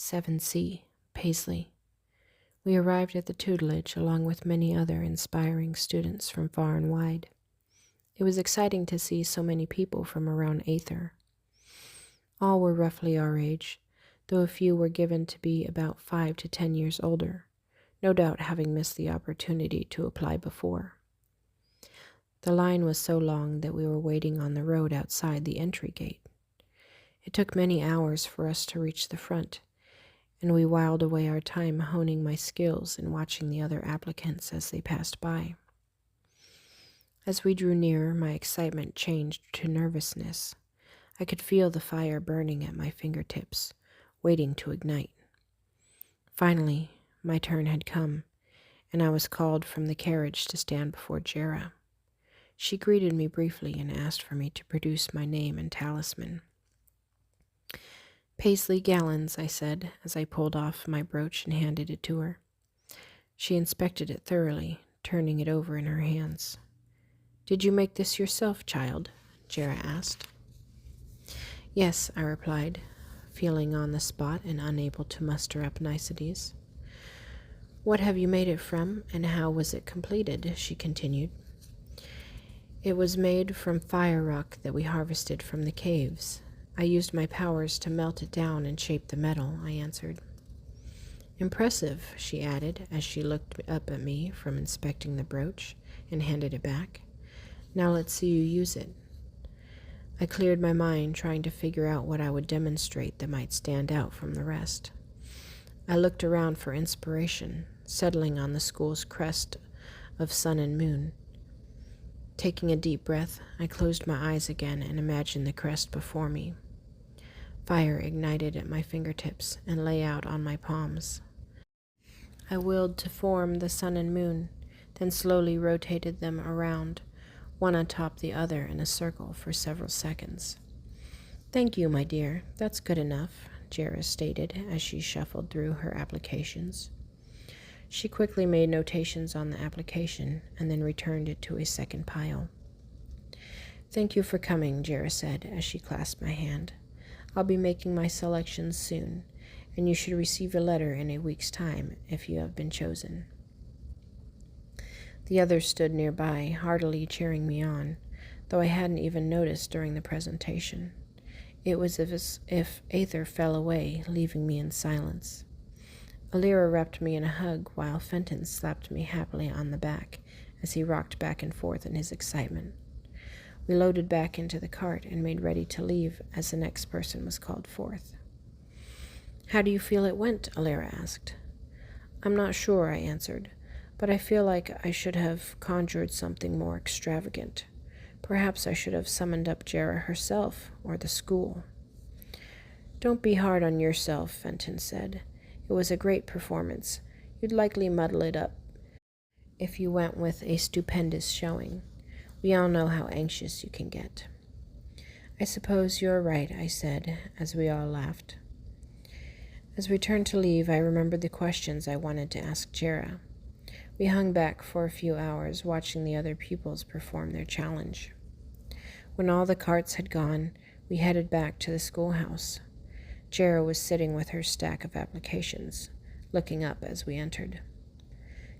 7C, Paisley. We arrived at the tutelage along with many other inspiring students from far and wide. It was exciting to see so many people from around Aether. All were roughly our age, though a few were given to be about 5 to 10 years older, no doubt having missed the opportunity to apply before. The line was so long that we were waiting on the road outside the entry gate. It took many hours for us to reach the front, and we whiled away our time honing my skills and watching the other applicants as they passed by. As we drew nearer, my excitement changed to nervousness. I could feel the fire burning at my fingertips, waiting to ignite. Finally, my turn had come, and I was called from the carriage to stand before Jera. She greeted me briefly and asked for me to produce my name and talisman. Paisley Gallons, I said, as I pulled off my brooch and handed it to her. She inspected it thoroughly, turning it over in her hands. "Did you make this yourself, child?" Jera asked. "Yes," I replied, feeling on the spot and unable to muster up niceties. "What have you made it from, and how was it completed?" she continued. "It was made from fire rock that we harvested from the caves. I used my powers to melt it down and shape the metal," I answered. "Impressive," she added as she looked up at me from inspecting the brooch and handed it back. "Now let's see you use it." I cleared my mind, trying to figure out what I would demonstrate that might stand out from the rest. I looked around for inspiration, settling on the school's crest of sun and moon. Taking a deep breath, I closed my eyes again and imagined the crest before me. Fire ignited at my fingertips and lay out on my palms. I willed to form the sun and moon, then slowly rotated them around, one atop the other in a circle for several seconds. "Thank you, my dear. That's good enough," Jera stated as she shuffled through her applications. She quickly made notations on the application and then returned it to a second pile. "Thank you for coming," Jera said as she clasped my hand. "I'll be making my selections soon, and you should receive a letter in a week's time if you have been chosen." The others stood nearby, heartily cheering me on, though I hadn't even noticed during the presentation. It was as if Aether fell away, leaving me in silence. Alira wrapped me in a hug while Fenton slapped me happily on the back as he rocked back and forth in his excitement. We loaded back into the cart and made ready to leave as the next person was called forth. "How do you feel it went?" Alira asked. "I'm not sure," I answered, "but I feel like I should have conjured something more extravagant. Perhaps I should have summoned up Jera herself or the school." "Don't be hard on yourself," Fenton said. "It was a great performance. You'd likely muddle it up if you went with a stupendous showing. We all know how anxious you can get." "I suppose you're right," I said, as we all laughed. As we turned to leave, I remembered the questions I wanted to ask Jera. We hung back for a few hours, watching the other pupils perform their challenge. When all the carts had gone, we headed back to the schoolhouse. Jera was sitting with her stack of applications, looking up as we entered.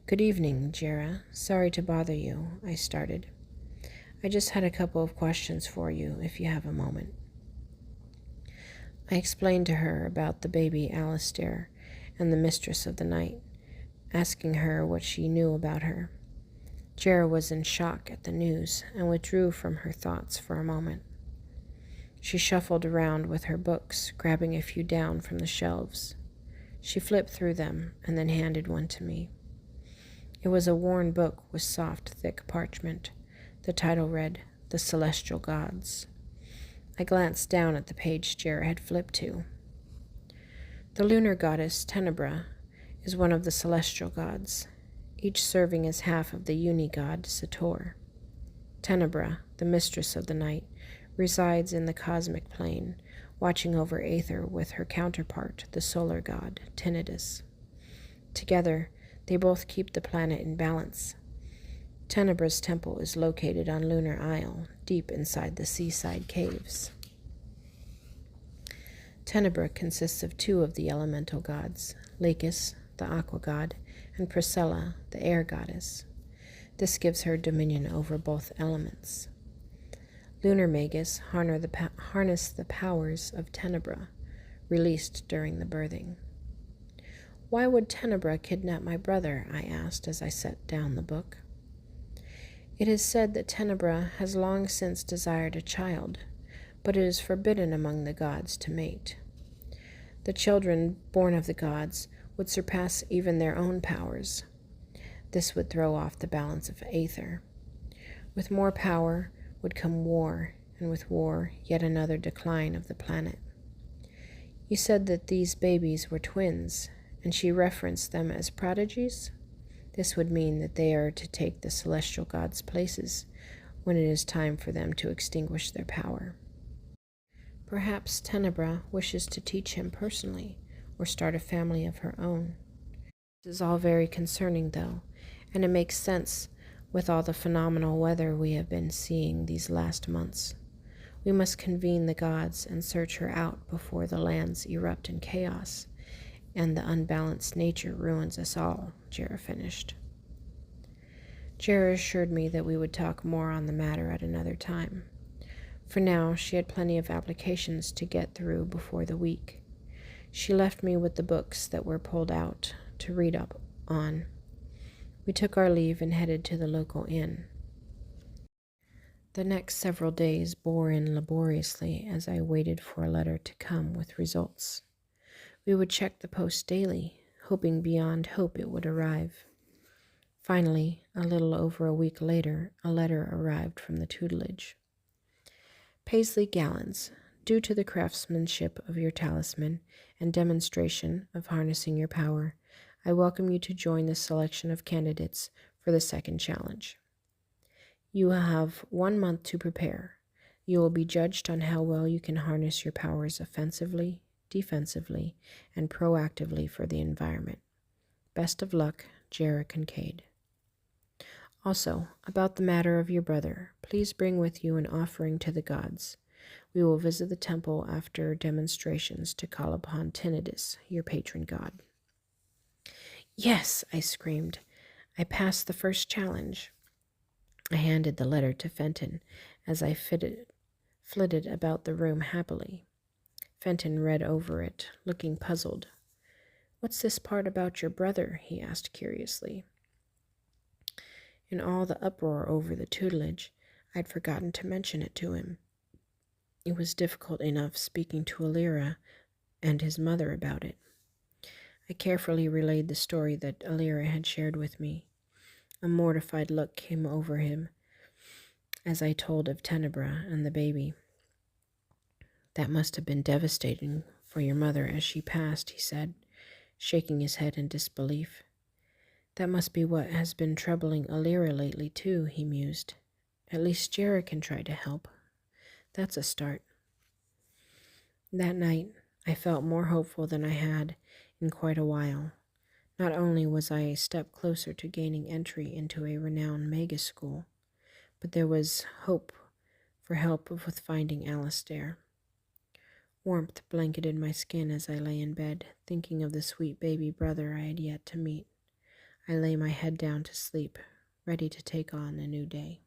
"Good evening, Jera. Sorry to bother you," I started. "I just had a couple of questions for you, if you have a moment." I explained to her about the baby Alistair and the Mistress of the Night, asking her what she knew about her. Jera was in shock at the news and withdrew from her thoughts for a moment. She shuffled around with her books, grabbing a few down from the shelves. She flipped through them and then handed one to me. It was a worn book with soft, thick parchment. The title read, "The Celestial Gods." I glanced down at the page Jera had flipped to. The lunar goddess Tenebra is one of the celestial gods, each serving as half of the uni-god Sator. Tenebra, the mistress of the night, resides in the cosmic plane, watching over Aether with her counterpart, the solar god Tinnitus. Together, they both keep the planet in balance. Tenebra's temple is located on Lunar Isle, deep inside the seaside caves. Tenebra consists of two of the elemental gods, Lacus, the aqua god, and Priscilla, the air goddess. This gives her dominion over both elements. Lunar Magus harness the powers of Tenebra, released during the birthing. Why would Tenebra kidnap my brother? I asked as I set down the book. It is said that Tenebra has long since desired a child, but it is forbidden among the gods to mate. The children born of the gods would surpass even their own powers. This would throw off the balance of Aether. With more power would come war, and with war, yet another decline of the planet. You said that these babies were twins, and she referenced them as prodigies? This would mean that they are to take the celestial gods' places when it is time for them to extinguish their power. Perhaps Tenebra wishes to teach him personally, or start a family of her own. This is all very concerning, though, and it makes sense with all the phenomenal weather we have been seeing these last months. We must convene the gods and search her out before the lands erupt in chaos, and the unbalanced nature ruins us all, Jera finished. Jera assured me that we would talk more on the matter at another time. For now, she had plenty of applications to get through before the week. She left me with the books that were pulled out to read up on. We took our leave and headed to the local inn. The next several days bore in laboriously as I waited for a letter to come with results. We would check the post daily, hoping beyond hope it would arrive. Finally, a little over a week later, a letter arrived from the tutelage. Paisley Gallons, due to the craftsmanship of your talisman and demonstration of harnessing your power, I welcome you to join the selection of candidates for the second challenge. You will have 1 month to prepare. You will be judged on how well you can harness your powers offensively, defensively, and proactively for the environment. Best of luck, Jera Kincaid. Also, about the matter of your brother, please bring with you an offering to the gods. We will visit the temple after demonstrations to call upon Tinnitus, your patron god. Yes, I screamed. I passed the first challenge. I handed the letter to Fenton as I flitted about the room happily. Fenton read over it, looking puzzled. What's this part about your brother? He asked curiously. In all the uproar over the tutelage, I'd forgotten to mention it to him. It was difficult enough speaking to Alira and his mother about it. I carefully relayed the story that Alira had shared with me. A mortified look came over him as I told of Tenebra and the baby. That must have been devastating for your mother as she passed, he said, shaking his head in disbelief. That must be what has been troubling Alira lately, too, he mused. At least Jera can try to help. That's a start. That night, I felt more hopeful than I had in quite a while. Not only was I a step closer to gaining entry into a renowned Magus school, but there was hope for help with finding Alistair. Warmth blanketed my skin as I lay in bed, thinking of the sweet baby brother I had yet to meet. I lay my head down to sleep, ready to take on a new day.